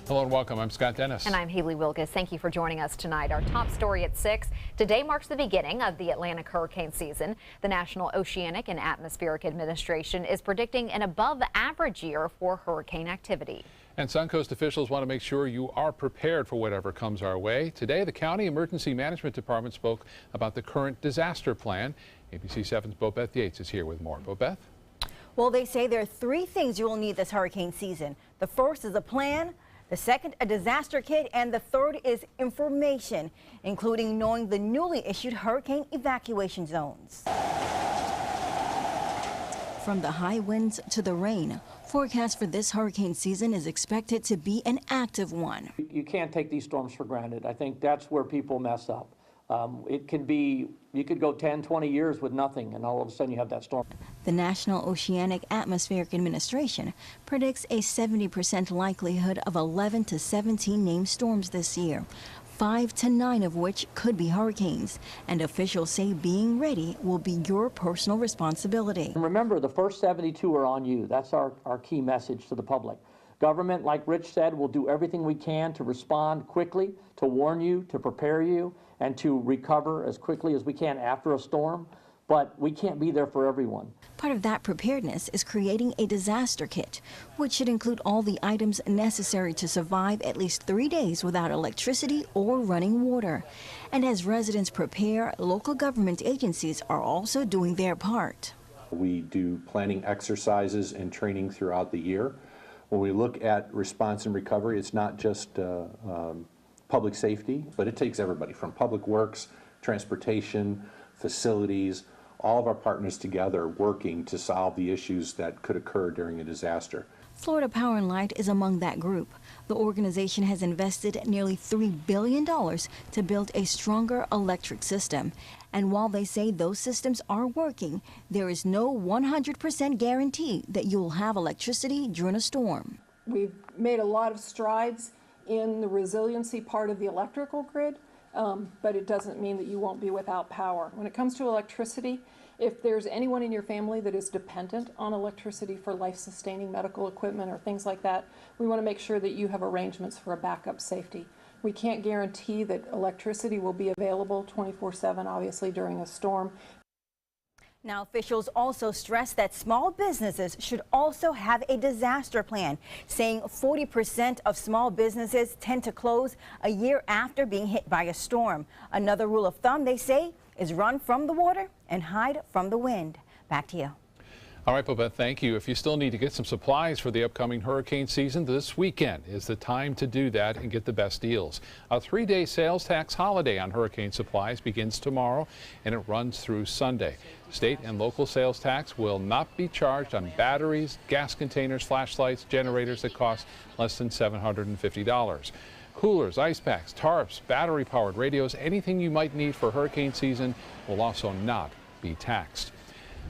Hello and welcome. I'm Scott Dennis. And I'm Haley Wilkes. Thank you for joining us tonight. Our top story at 6. Today marks the beginning of the Atlantic hurricane season. The National Oceanic and Atmospheric Administration is predicting an above-average year for hurricane activity. And Suncoast officials want to make sure you are prepared for whatever comes our way. Today, the County Emergency Management Department spoke about the current disaster plan. ABC 7's Bobeth Yates is here with more. Bobeth? Well, they say there are 3 things you will need this hurricane season. The first is a plan. The second, a disaster kit, and the third is information, including knowing the newly issued hurricane evacuation zones. From the high winds to the rain, forecast for this hurricane season is expected to be an active one. You can't take these storms for granted. I think that's where people mess up. It can be, you could go 10, 20 years with nothing, and all of a sudden you have that storm. The National Oceanic Atmospheric Administration predicts a 70% likelihood of 11 to 17 named storms this year, 5 to 9 of which could be hurricanes, and officials say being ready will be your personal responsibility. And remember, the first 72 are on you. That's our key message to the public. Government, like Rich said, will do everything we can to respond quickly, to warn you, to prepare you, and to recover as quickly as we can after a storm. But we can't be there for everyone. Part of that preparedness is creating a disaster kit, which should include all the items necessary to survive at least 3 days without electricity or running water. And as residents prepare, local government agencies are also doing their part. We do planning exercises and training throughout the year. When we look at response and recovery, it's not just public safety, but it takes everybody from public works, transportation, facilities, all of our partners together working to solve the issues that could occur during a disaster. Florida Power & Light is among that group. The organization has invested nearly $3 billion to build a stronger electric system. And while they say those systems are working, there is no 100% guarantee that you'll have electricity during a storm. We've made a lot of strides in the resiliency part of the electrical grid, but it doesn't mean that you won't be without power. When it comes to electricity, if there's anyone in your family that is dependent on electricity for life-sustaining medical equipment or things like that, we want to make sure that you have arrangements for a backup safety. We can't guarantee that electricity will be available 24/7, obviously, during a storm. Now, officials also stress that small businesses should also have a disaster plan, saying 40% of small businesses tend to close a year after being hit by a storm. Another rule of thumb, they say, is run from the water and hide from the wind. Back to you. All right, Bobeth, thank you. If you still need to get some supplies for the upcoming hurricane season, this weekend is the time to do that and get the best deals. A 3-day sales tax holiday on hurricane supplies begins tomorrow and it runs through Sunday. State and local sales tax will not be charged on batteries, gas containers, flashlights, generators that cost less than $750. Coolers, ice packs, tarps, battery-powered radios, anything you might need for hurricane season will also not be taxed.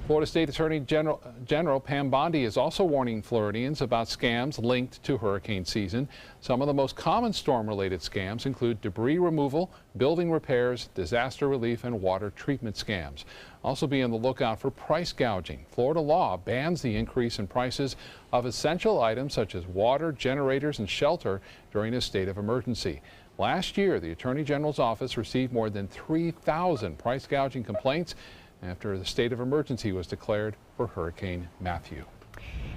Florida State Attorney General Pam Bondi is also warning Floridians about scams linked to hurricane season. Some of the most common storm-related scams include debris removal, building repairs, disaster relief, and water treatment scams. Also be on the lookout for price gouging. Florida law bans the increase in prices of essential items such as water, generators, and shelter during a state of emergency. Last year, the Attorney General's office received more than 3,000 price gouging complaints after the state of emergency was declared for Hurricane Matthew.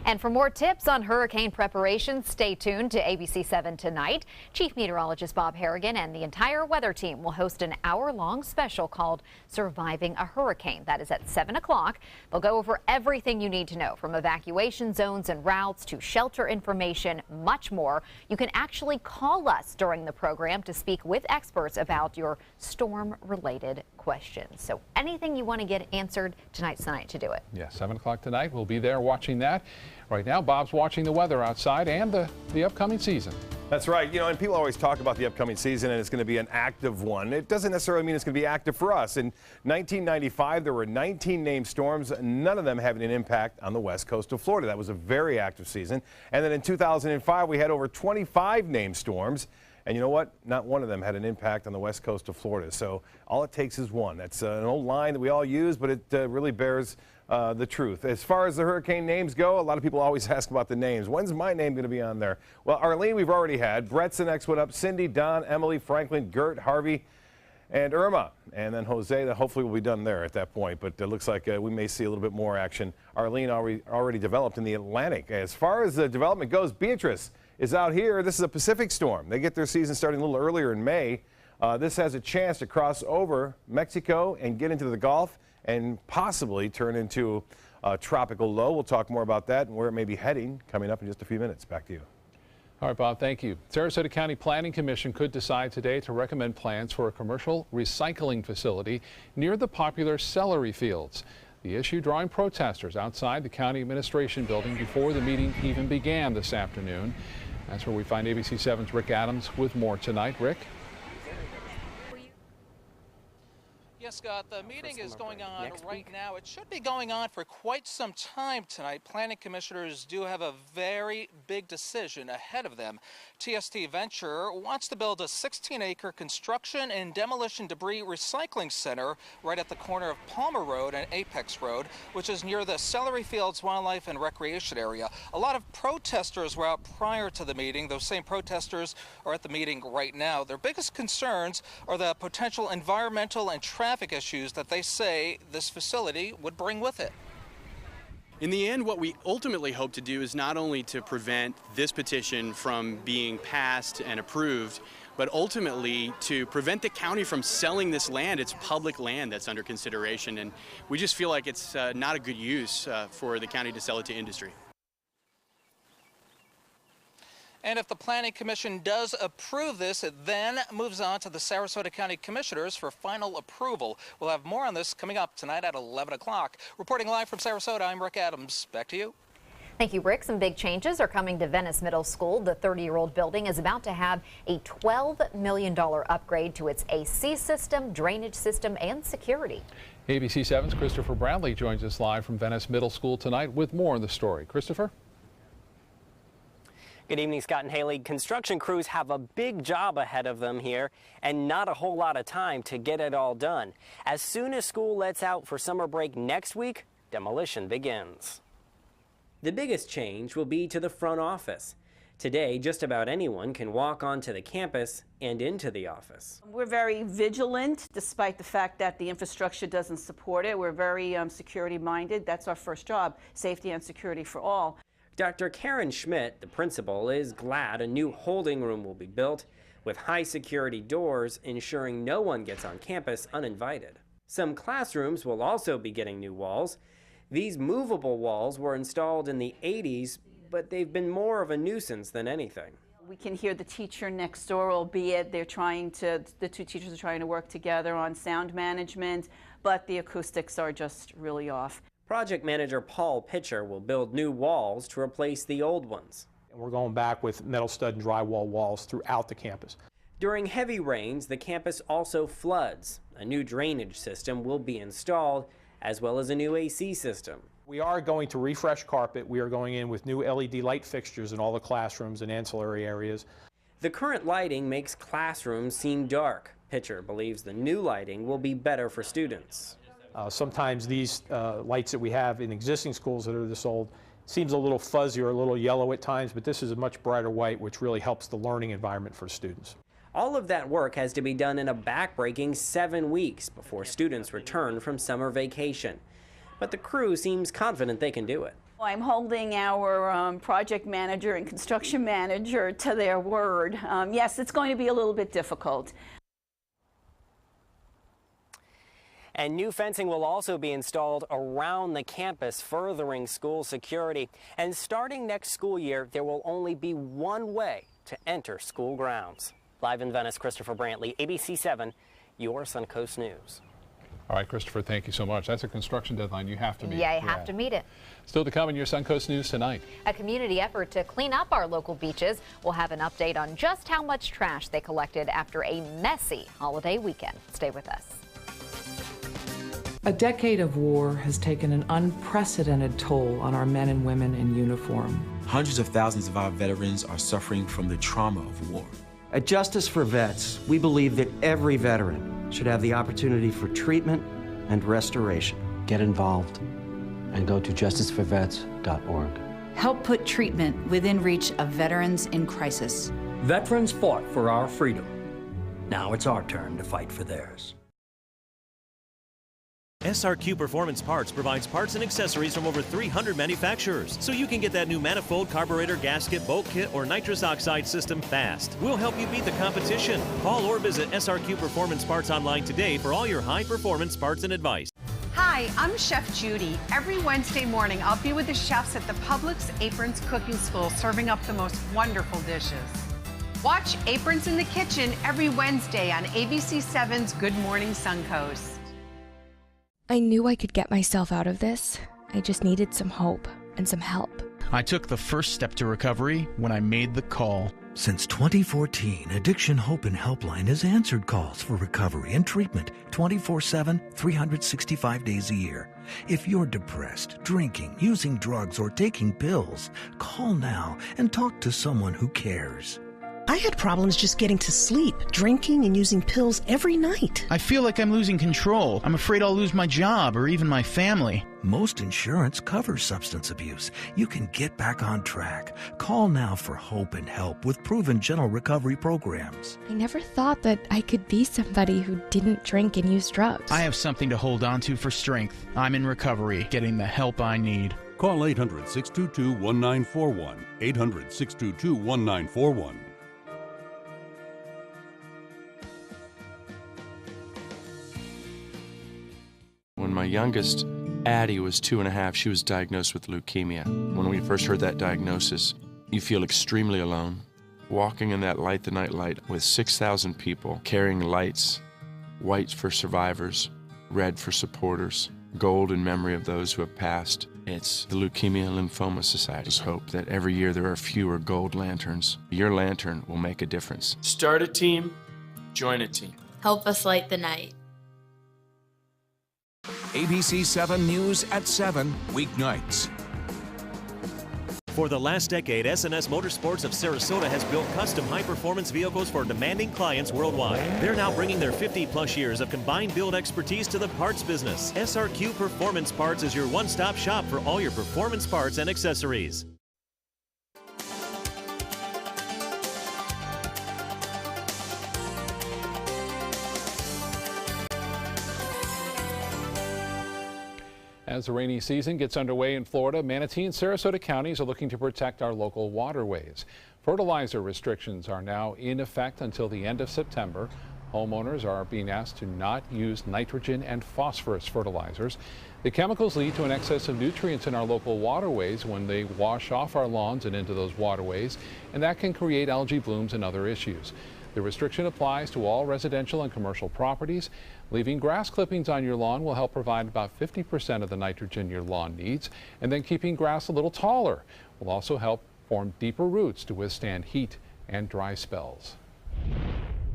And for more tips on hurricane preparation, stay tuned to ABC 7 tonight. Chief Meteorologist Bob Harrigan and the entire weather team will host an hour-long special called Surviving a Hurricane. That is at 7 o'clock. They'll go over everything you need to know, from evacuation zones and routes to shelter information, much more. You can actually call us during the program to speak with experts about your storm-related questions. So anything you want to get answered, tonight's the night to do it. Yeah, 7 o'clock tonight. We'll be there watching that. Right now, Bob's watching the weather outside and the upcoming season. That's right. You know, and people always talk about the upcoming season and it's going to be an active one. It doesn't necessarily mean it's going to be active for us. In 1995, there were 19 named storms, none of them having an impact on the west coast of Florida. That was a very active season. And then in 2005, we had over 25 named storms. And you know what? Not one of them had an impact on the west coast of Florida. So all it takes is one. That's an old line that we all use, but it really bears the truth. As far as the hurricane names go, a lot of people always ask about the names. When's my name going to be on there? Well, Arlene, we've already had. Brett's the next one up. Cindy, Don, Emily, Franklin, Gert, Harvey, and Irma. And then Jose, that hopefully will be done there at that point. But it looks like we may see a little bit more action. Arlene already developed in the Atlantic. As far as the development goes, Beatrice is out here. This is a Pacific storm. They get their season starting a little earlier in May. This has a chance to cross over Mexico and get into the Gulf and possibly turn into a tropical low. We'll talk more about that and where it may be heading coming up in just a few minutes. Back to you. All right, Bob, thank you. Sarasota County Planning Commission could decide today to recommend plans for a commercial recycling facility near the popular celery fields. The issue drawing protesters outside the county administration building before the meeting even began this afternoon. That's where we find ABC 7's Rick Adams with more tonight. Rick? Yes, Scott, the meeting is going on right now. It should be going on for quite some time tonight. Planning commissioners do have a very big decision ahead of them. TST Venture wants to build a 16-acre construction and demolition debris recycling center right at the corner of Palmer Road and Apex Road, which is near the Celery Fields Wildlife and Recreation Area. A lot of protesters were out prior to the meeting. Those same protesters are at the meeting right now. Their biggest concerns are the potential environmental and traffic issues that they say this facility would bring with it. In the end, what we ultimately hope to do is not only to prevent this petition from being passed and approved, but ultimately to prevent the county from selling this land. It's public land that's under consideration, and we just feel like it's not a good use for the county to sell it to industry. And if the Planning Commission does approve this, it then moves on to the Sarasota County Commissioners for final approval. We'll have more on this coming up tonight at 11 o'clock. Reporting live from Sarasota, I'm Rick Adams. Back to you. Thank you, Rick. Some big changes are coming to Venice Middle School. The 30-year-old building is about to have a $12 million upgrade to its AC system, drainage system, and security. ABC 7's Christopher Bradley joins us live from Venice Middle School tonight with more on the story. Christopher? Good evening, Scott and Haley. Construction crews have a big job ahead of them here and not a whole lot of time to get it all done. As soon as school lets out for summer break next week, demolition begins. The biggest change will be to the front office. Today, just about anyone can walk onto the campus and into the office. We're very vigilant, despite the fact that the infrastructure doesn't support it. We're very security minded. That's our first job, safety and security for all. Dr. Karen Schmidt, the principal, is glad a new holding room will be built with high security doors ensuring no one gets on campus uninvited. Some classrooms will also be getting new walls. These movable walls were installed in the 80s, but they've been more of a nuisance than anything. We can hear the teacher next door, albeit the two teachers are trying to work together on sound management, but the acoustics are just really off. Project manager Paul Pitcher will build new walls to replace the old ones. And we're going back with metal stud and drywall walls throughout the campus. During heavy rains, the campus also floods. A new drainage system will be installed, as well as a new AC system. We are going to refresh carpet. We are going in with new LED light fixtures in all the classrooms and ancillary areas. The current lighting makes classrooms seem dark. Pitcher believes the new lighting will be better for students. Sometimes these lights that we have in existing schools that are this old seems a little fuzzy or a little yellow at times, but this is a much brighter white, which really helps the learning environment for students. All of that work has to be done in a backbreaking 7 weeks before students return from summer vacation. But the crew seems confident they can do it. I'm holding our project manager and construction manager to their word. Yes, it's going to be a little bit difficult. And new fencing will also be installed around the campus, furthering school security. And starting next school year, there will only be one way to enter school grounds. Live in Venice, Christopher Brantley, ABC 7, your Suncoast News. All right, Christopher, thank you so much. That's a construction deadline you have to meet. Yeah, you have to meet it. Still to come in your Suncoast News tonight. A community effort to clean up our local beaches. We'll have an update on just how much trash they collected after a messy holiday weekend. Stay with us. A decade of war has taken an unprecedented toll on our men and women in uniform. Hundreds of thousands of our veterans are suffering from the trauma of war. At Justice for Vets, we believe that every veteran should have the opportunity for treatment and restoration. Get involved and go to justiceforvets.org. Help put treatment within reach of veterans in crisis. Veterans fought for our freedom. Now it's our turn to fight for theirs. SRQ Performance Parts provides parts and accessories from over 300 manufacturers, so you can get that new manifold, carburetor, gasket, bolt kit, or nitrous oxide system fast. We'll help you beat the competition. Call or visit SRQ Performance Parts online today for all your high-performance parts and advice. Hi, I'm Chef Judy. Every Wednesday morning, I'll be with the chefs at the Publix Aprons Cooking School serving up the most wonderful dishes. Watch Aprons in the Kitchen every Wednesday on ABC7's Good Morning Suncoast. I knew I could get myself out of this. I just needed some hope and some help. I took the first step to recovery when I made the call. Since 2014, Addiction Hope and Helpline has answered calls for recovery and treatment 24/7, 365 days a year. If you're depressed, drinking, using drugs, or taking pills, call now and talk to someone who cares. I had problems just getting to sleep, drinking and using pills every night. I feel like I'm losing control. I'm afraid I'll lose my job or even my family. Most insurance covers substance abuse. You can get back on track. Call now for hope and help with proven gentle recovery programs. I never thought that I could be somebody who didn't drink and use drugs. I have something to hold on to for strength. I'm in recovery, getting the help I need. Call 800-622-1941. 800-622-1941. When my youngest, Addie, was 2.5, she was diagnosed with leukemia. When we first heard that diagnosis, you feel extremely alone. Walking in that Light the Night light with 6,000 people carrying lights, white for survivors, red for supporters, gold in memory of those who have passed. It's the Leukemia and Lymphoma Society's hope that every year there are fewer gold lanterns. Your lantern will make a difference. Start a team, join a team. Help us light the night. ABC 7 News at 7, weeknights. For the last decade, S&S Motorsports of Sarasota has built custom high-performance vehicles for demanding clients worldwide. They're now bringing their 50-plus years of combined build expertise to the parts business. SRQ Performance Parts is your one-stop shop for all your performance parts and accessories. As the rainy season gets underway in Florida, Manatee and Sarasota counties are looking to protect our local waterways. Fertilizer restrictions are now in effect until the end of September. Homeowners are being asked to not use nitrogen and phosphorus fertilizers. The chemicals lead to an excess of nutrients in our local waterways when they wash off our lawns and into those waterways, and that can create algae blooms and other issues. The restriction applies to all residential and commercial properties. Leaving grass clippings on your lawn will help provide about 50% of the nitrogen your lawn needs, and then keeping grass a little taller will also help form deeper roots to withstand heat and dry spells.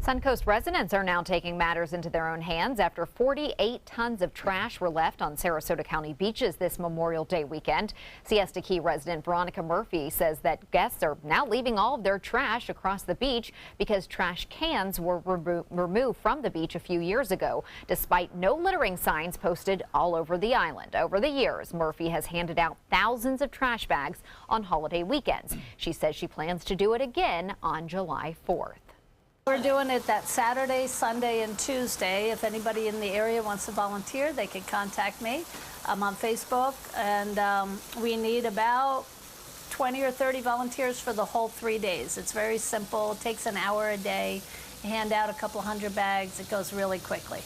Suncoast residents are now taking matters into their own hands after 48 tons of trash were left on Sarasota County beaches this Memorial Day weekend. Siesta Key resident Veronica Murphy says that guests are now leaving all of their trash across the beach because trash cans were removed from the beach a few years ago, despite no littering signs posted all over the island. Over the years, Murphy has handed out thousands of trash bags on holiday weekends. She says she plans to do it again on July 4th. We're doing it that Saturday, Sunday, and Tuesday. If anybody in the area wants to volunteer, they can contact me. I'm on Facebook, and we need about 20 or 30 volunteers for the whole 3 days. It's very simple. It takes an hour a day. You hand out a couple hundred bags. It goes really quickly.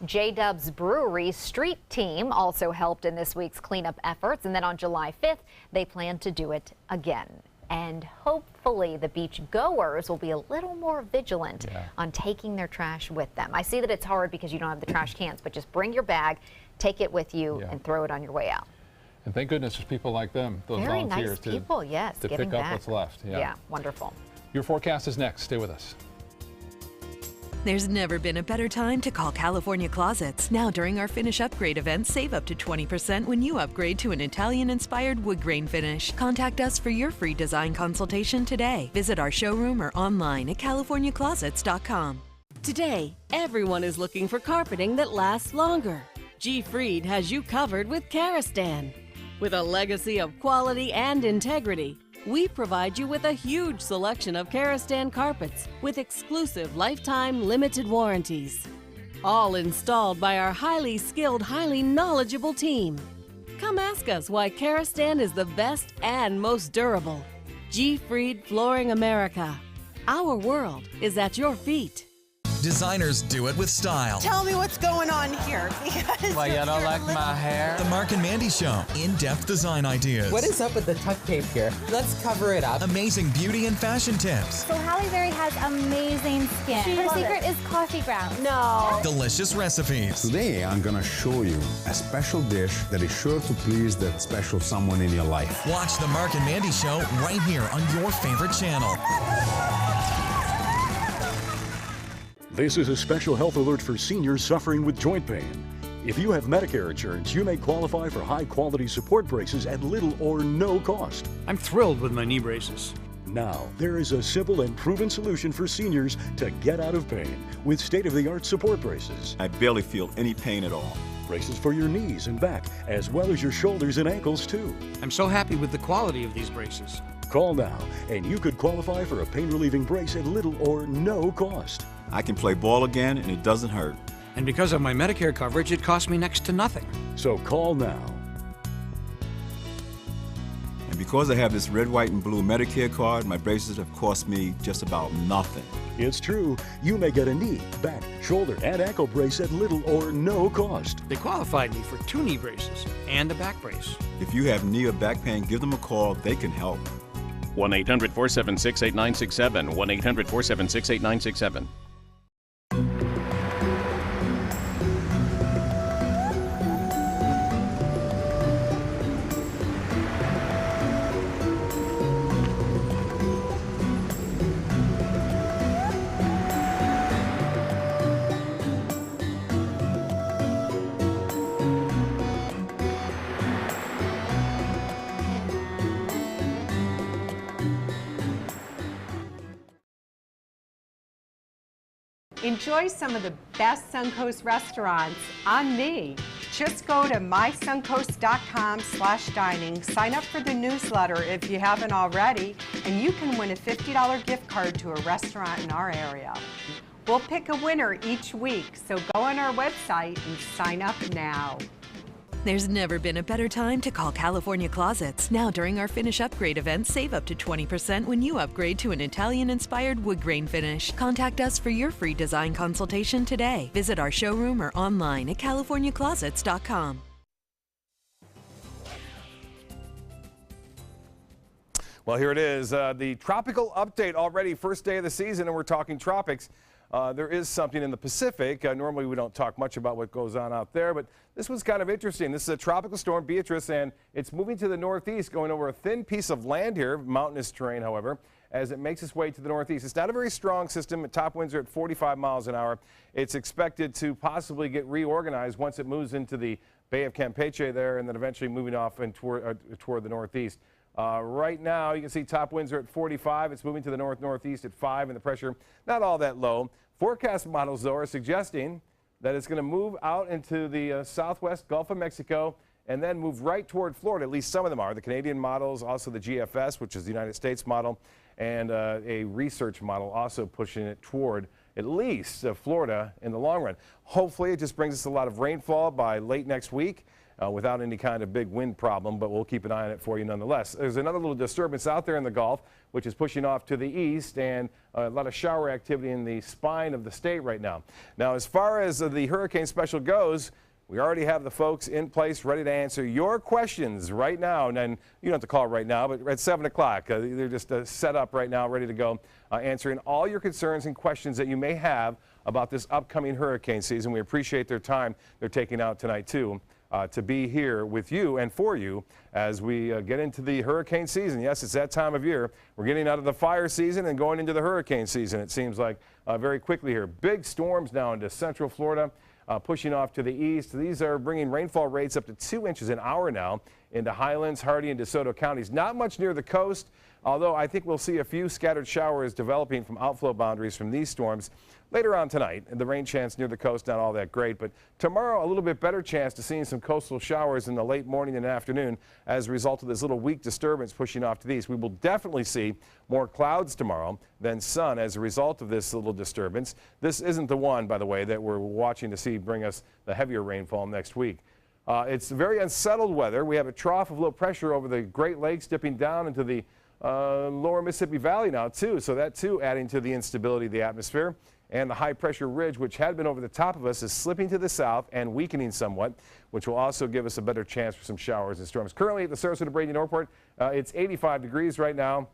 J-Dub's Brewery's street team also helped in this week's cleanup efforts, and then on July 5th, they plan to do it again. And hopefully the beach goers will be a little more vigilant on taking their trash with them. I see that it's hard because you don't have the trash cans, but just bring your bag, take it with you, and throw it on your way out. And thank goodness there's people like them, those Very volunteers, nice people, yes, to giving pick up back. what's left. Yeah, wonderful. Your forecast is next. Stay with us. There's never been a better time to call California Closets. Now during our finish upgrade event, save up to 20% when you upgrade to an Italian-inspired wood grain finish. Contact us for your free design consultation today. Visit our showroom or online at californiaclosets.com. Today, everyone is looking for carpeting that lasts longer. G. Fried has you covered with Karastan. With a legacy of quality and integrity, we provide you with a huge selection of Karastan carpets with exclusive lifetime limited warranties. All installed by our highly skilled, highly knowledgeable team. Come ask us why Karastan is the best and most durable. G. Fried Flooring America. Our world is at your feet. Designers do it with style. Tell me what's going on here. Because why, you don't like my hair? The Mark and Mandy Show. In-depth design ideas. What is up with the tuck tape here? Let's cover it up. Amazing beauty and fashion tips. So Halle Berry has amazing skin. Her secret is coffee grounds. No. Delicious recipes. Today, I'm going to show you a special dish that is sure to please that special someone in your life. Watch The Mark and Mandy Show right here on your favorite channel. This is a special health alert for seniors suffering with joint pain. If you have Medicare insurance, you may qualify for high-quality support braces at little or no cost. I'm thrilled with my knee braces. Now, there is a simple and proven solution for seniors to get out of pain with state-of-the-art support braces. I barely feel any pain at all. Braces for your knees and back, as well as your shoulders and ankles, too. I'm so happy with the quality of these braces. Call now, and you could qualify for a pain-relieving brace at little or no cost. I can play ball again, and it doesn't hurt. And because of my Medicare coverage, it costs me next to nothing. So call now. And because I have this red, white, and blue Medicare card, my braces have cost me just about nothing. It's true. You may get a knee, back, shoulder, and ankle brace at little or no cost. They qualified me for 2 knee braces and a back brace. If you have knee or back pain, give them a call. They can help. 1-800-476-8967. 1-800-476-8967. Enjoy some of the best Suncoast restaurants on me. Just go to mysuncoast.com/dining, sign up for the newsletter if you haven't already, and you can win a $50 gift card to a restaurant in our area. We'll pick a winner each week, so go on our website and sign up now. There's never been a better time to call California Closets. Now during our finish upgrade event, save up to 20% when you upgrade to an Italian-inspired wood grain finish. Contact us for your free design consultation today. Visit our showroom or online at californiaclosets.com. Well, here it is, the tropical update already, first day of the season, and we're talking tropics. There is something in the Pacific. Normally we don't talk much about what goes on out there, but this was kind of interesting. This is a tropical storm, Beatrice, and it's moving to the northeast, going over a thin piece of land here, mountainous terrain, however, as it makes its way to the northeast. It's not a very strong system. Top winds are at 45 miles an hour. It's expected to possibly get reorganized once it moves into the Bay of Campeche there, and then eventually moving off and toward the northeast. Right now, you can see top winds are at 45. It's moving to the northeast at 5, and the pressure not all that low. Forecast models, though, are suggesting that it's going to move out into the southwest Gulf of Mexico and then move right toward Florida. At least some of them are. The Canadian models, also the GFS, which is the United States model, and a research model also pushing it toward at least Florida in the long run. Hopefully, it just brings us a lot of rainfall by late next week. Without any kind of big wind problem, but we'll keep an eye on it for you nonetheless. There's another little disturbance out there in the Gulf, which is pushing off to the east, and a lot of shower activity in the spine of the state right now. Now, as far as the hurricane special goes, we already have the folks in place ready to answer your questions right now. And you don't have to call right now, but at 7 o'clock. They're just set up right now, ready to go, answering all your concerns and questions that you may have about this upcoming hurricane season. We appreciate their time they're taking out tonight, too. to be here with you and for you as we get into the hurricane season. Yes, it's that time of year. We're getting out of the fire season and going into the hurricane season, it seems like, very quickly here. Big storms now into central Florida, pushing off to the east. These are bringing rainfall rates up to 2 inches an hour now into Highlands, Hardee, and DeSoto counties. Not much near the coast, although I think we'll see a few scattered showers developing from outflow boundaries from these storms later on tonight. The rain chance near the coast, not all that great, but tomorrow a little bit better chance to seeing some coastal showers in the late morning and afternoon as a result of this little weak disturbance pushing off to the east. We will definitely see more clouds tomorrow than sun as a result of this little disturbance. This isn't the one, by the way, that we're watching to see bring us the heavier rainfall next week. It's very unsettled weather. We have a trough of low pressure over the Great Lakes dipping down into the lower Mississippi Valley now, too. So that, too, adding to the instability of the atmosphere. And the high pressure ridge, which had been over the top of us, is slipping to the south and weakening somewhat, which will also give us a better chance for some showers and storms. Currently at the Sarasota-Brady Airport, it's 85 degrees right now.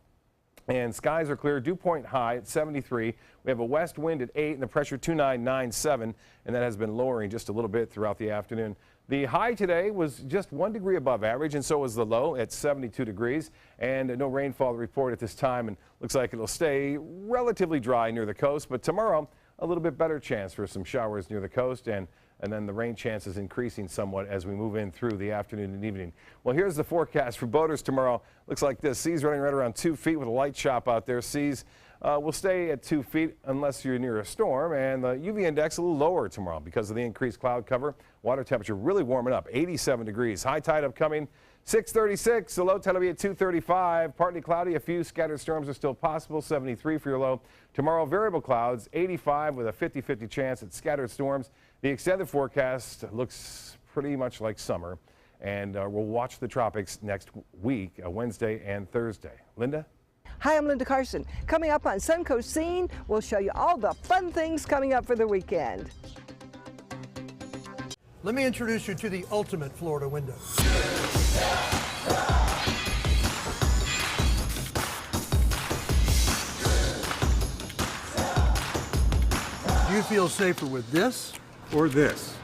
And skies are clear. Dew point high at 73. We have a west wind at 8 and the pressure 2997, and that has been lowering just a little bit throughout the afternoon. The high today was just 1 degree above average, and so was the low at 72 degrees. And no rainfall report at this time, and looks like it'll stay relatively dry near the coast. But tomorrow, a little bit better chance for some showers near the coast, and then the rain chances increasing somewhat as we move in through the afternoon and evening. Well, here's the forecast for boaters tomorrow. Looks like this. Seas running right around 2 feet with a light chop out there. Seas will stay at 2 feet unless you're near a storm, and the UV index a little lower tomorrow because of the increased cloud cover. Water temperature really warming up, 87 degrees. High tide upcoming, 6:36. The low tide will be at 2:35. Partly cloudy, a few scattered storms are still possible, 73 for your low. Tomorrow, variable clouds, 85 with a 50-50 chance at scattered storms. The extended forecast looks pretty much like summer, and we'll watch the tropics next week, Wednesday and Thursday. Linda? Hi, I'm Linda Carson. Coming up on Suncoast Scene, we'll show you all the fun things coming up for the weekend. Let me introduce you to the ultimate Florida window. Do you feel safer with this or this?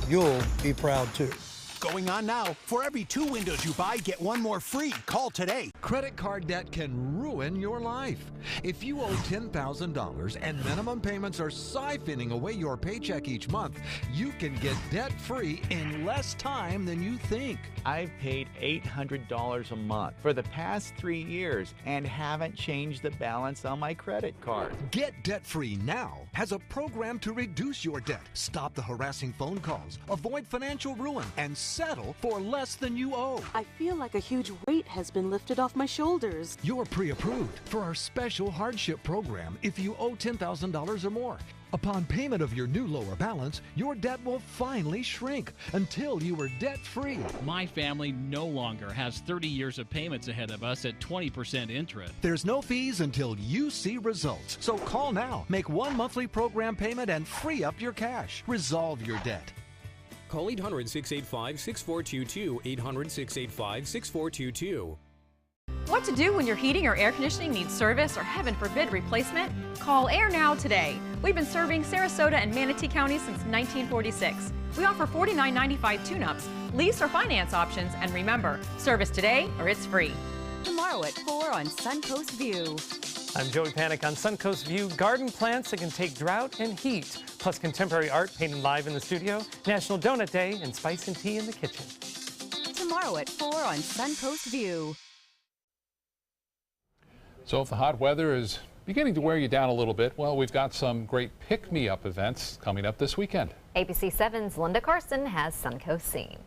You'll be proud too. Going on now. For every 2 windows you buy, get 1 more free. Call today. Credit card debt can ruin your life. If you owe $10,000 and minimum payments are siphoning away your paycheck each month, you can get debt-free in less time than you think. I've paid $800 a month for the past 3 years and haven't changed the balance on my credit card. Get debt-free now has a program to reduce your debt, stop the harassing phone calls, avoid financial ruin, and settle for less than you owe. I feel like a huge weight has been lifted off my shoulders. You're pre-approved for our special hardship program if you owe $10,000 or more. Upon payment of your new lower balance, your debt will finally shrink until you are debt-free. My family no longer has 30 years of payments ahead of us at 20% interest. There's no fees until you see results. So call now, make 1 monthly program payment, and free up your cash. Resolve your debt. Call 800-685-6422, 800-685-6422. What to do when your heating or air conditioning needs service or, heaven forbid, replacement? Call Air Now today. We've been serving Sarasota and Manatee County since 1946. We offer $49.95 tune-ups, lease or finance options, and remember, service today or it's free. Tomorrow at 4 on Suncoast View. I'm Joey Panic on Suncoast View. Garden plants that can take drought and heat, plus contemporary art painted live in the studio, National Donut Day, and spice and tea in the kitchen. Tomorrow at 4 on Suncoast View. So if the hot weather is beginning to wear you down a little bit, well, we've got some great pick-me-up events coming up this weekend. ABC 7's Linda Carson has Suncoast Scene.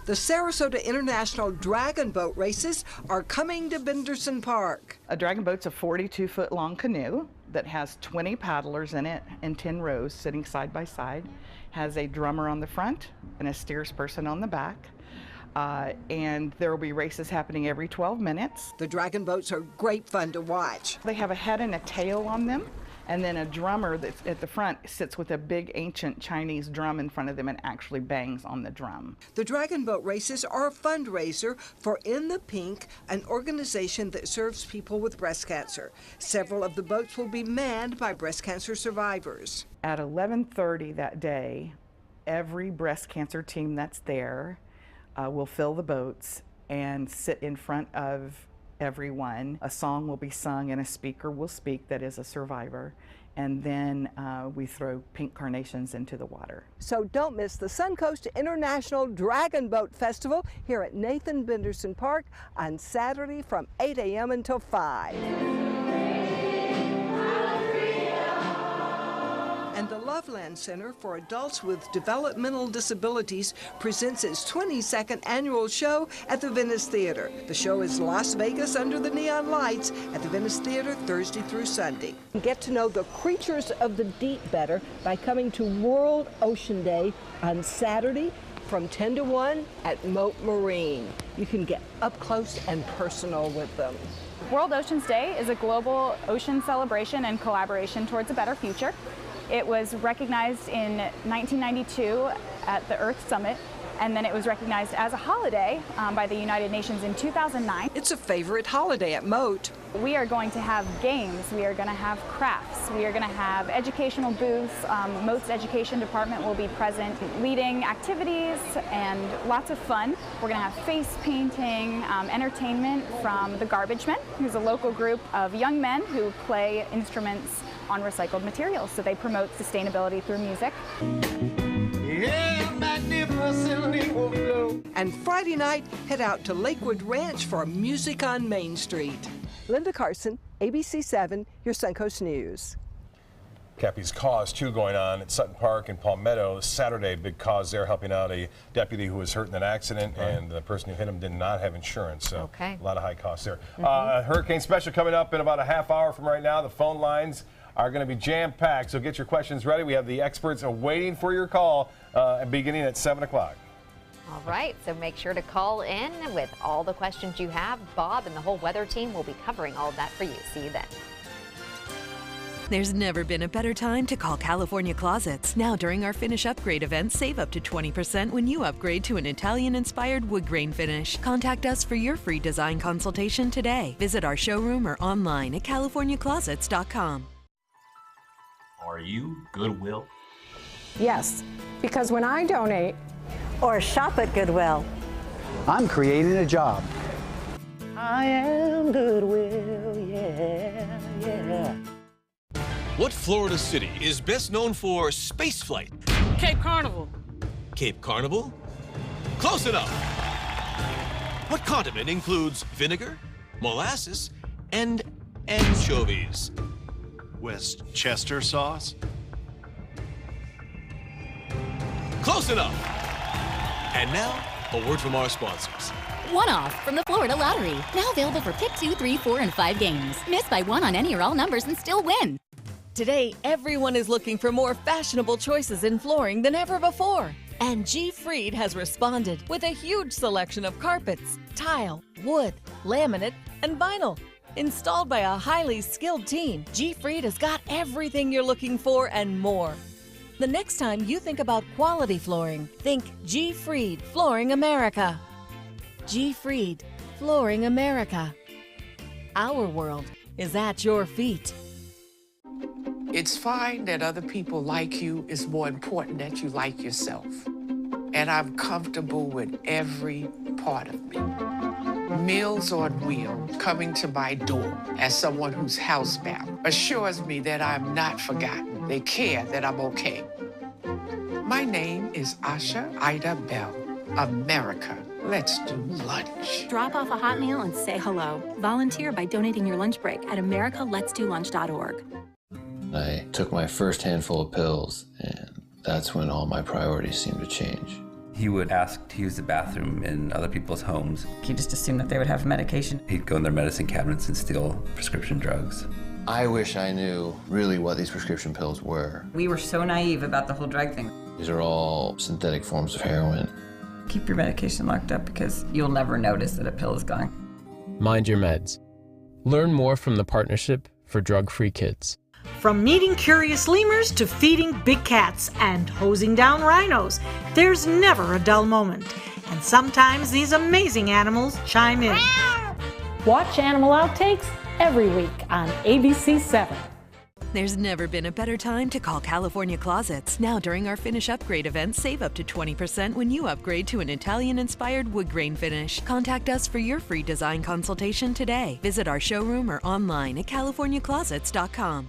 The Sarasota International Dragon Boat Races are coming to Benderson Park. A dragon boat's a 42-foot long canoe that has 20 paddlers in it in 10 rows sitting side by side, has a drummer on the front and a steersperson on the back. And there will be races happening every 12 minutes. The dragon boats are great fun to watch. They have a head and a tail on them, And then a drummer that's at the front sits with a big ancient Chinese drum in front of them and actually bangs on the drum. The Dragon Boat races are a fundraiser for In the Pink, an organization that serves people with breast cancer. Several of the boats will be manned by breast cancer survivors. At 11:30 that day, every breast cancer team that's there will fill the boats and sit in front of everyone. A song will be sung and a speaker will speak that is a survivor. And then we throw pink carnations into the water. So don't miss the Suncoast International Dragon Boat Festival here at Nathan Benderson Park on Saturday from 8 a.m. until 5. And the Loveland Center for Adults with Developmental Disabilities presents its 22nd annual show at the Venice Theater. The show is Las Vegas Under the Neon Lights at the Venice Theater Thursday through Sunday. Get to know the creatures of the deep better by coming to World Ocean Day on Saturday from 10 to 1 at Moat Marine. You can get up close and personal with them. World Oceans Day is a global ocean celebration and collaboration towards a better future. It was recognized in 1992 at the Earth Summit, and then it was recognized as a holiday by the United Nations in 2009. It's a favorite holiday at Moat. We are going to have games, we are going to have crafts, we are going to have educational booths. Moat's education department will be present leading activities and lots of fun. We're going to have face painting, entertainment from the Garbage Men, who's a local group of young men who play instruments on recycled materials, so they promote sustainability through music. And Friday night, head out to Lakewood Ranch for Music on Main Street. Linda Carson, ABC 7, your Suncoast News. Cappy's Cause 2 going on at Sutton Park in Palmetto Saturday. Big cause there, helping out a deputy who was hurt in an accident, and the person who hit him did not have insurance. So a lot of high costs there. Hurricane Special coming up in about a half hour from right now. The phone lines are going to be jam-packed, so get your questions ready. We have the experts waiting for your call beginning at 7 o'clock. All right, so make sure to call in with all the questions you have. Bob and the whole weather team will be covering all of that for you. See you then. There's never been a better time to call California Closets. Now during our Finish Upgrade event, save up to 20% when you upgrade to an Italian-inspired wood grain finish. Contact us for your free design consultation today. Visit our showroom or online at californiaclosets.com. Are you Goodwill? Yes, because when I donate or shop at Goodwill, I'm creating a job. I am Goodwill, yeah, yeah. What Florida city is best known for spaceflight? Cape Carnival. Cape Carnival? Close enough. What condiment includes vinegar, molasses, and anchovies? Westchester sauce? Close enough. And now, a word from our sponsors. One-off from the Florida Lottery. Now available for pick 2, 3, 4, and 5 games. Miss by one on any or all numbers and still win. Today, everyone is looking for more fashionable choices in flooring than ever before. And G. Fried has responded with a huge selection of carpets, tile, wood, laminate, and vinyl. Installed by a highly skilled team, G. Fried has got everything you're looking for and more. The next time you think about quality flooring, think G. Fried Flooring America. G. Fried Flooring America. Our world is at your feet. It's fine that other people like you. It's more important that you like yourself. And I'm comfortable with every part of me. Meals on Wheels coming to my door as someone who's housebound assures me that I'm not forgotten. They care that I'm okay. My name is Asha Ida Bell. America, let's do lunch. Drop off a hot meal and say hello. Volunteer by donating your lunch break at americaletsdolunch.org. I took my first handful of pills, and that's when all my priorities seemed to change. He would ask to use the bathroom in other people's homes. He just assumed that they would have medication. He'd go in their medicine cabinets and steal prescription drugs. I wish I knew really what these prescription pills were. We were so naive about the whole drug thing. These are all synthetic forms of heroin. Keep your medication locked up because you'll never notice that a pill is gone. Mind your meds. Learn more from the Partnership for Drug-Free Kids. From meeting curious lemurs to feeding big cats and hosing down rhinos, there's never a dull moment. And sometimes these amazing animals chime in. Watch Animal Outtakes every week on ABC 7. There's never been a better time to call California Closets. Now during our Finish Upgrade event, save up to 20% when you upgrade to an Italian-inspired wood grain finish. Contact us for your free design consultation today. Visit our showroom or online at californiaclosets.com.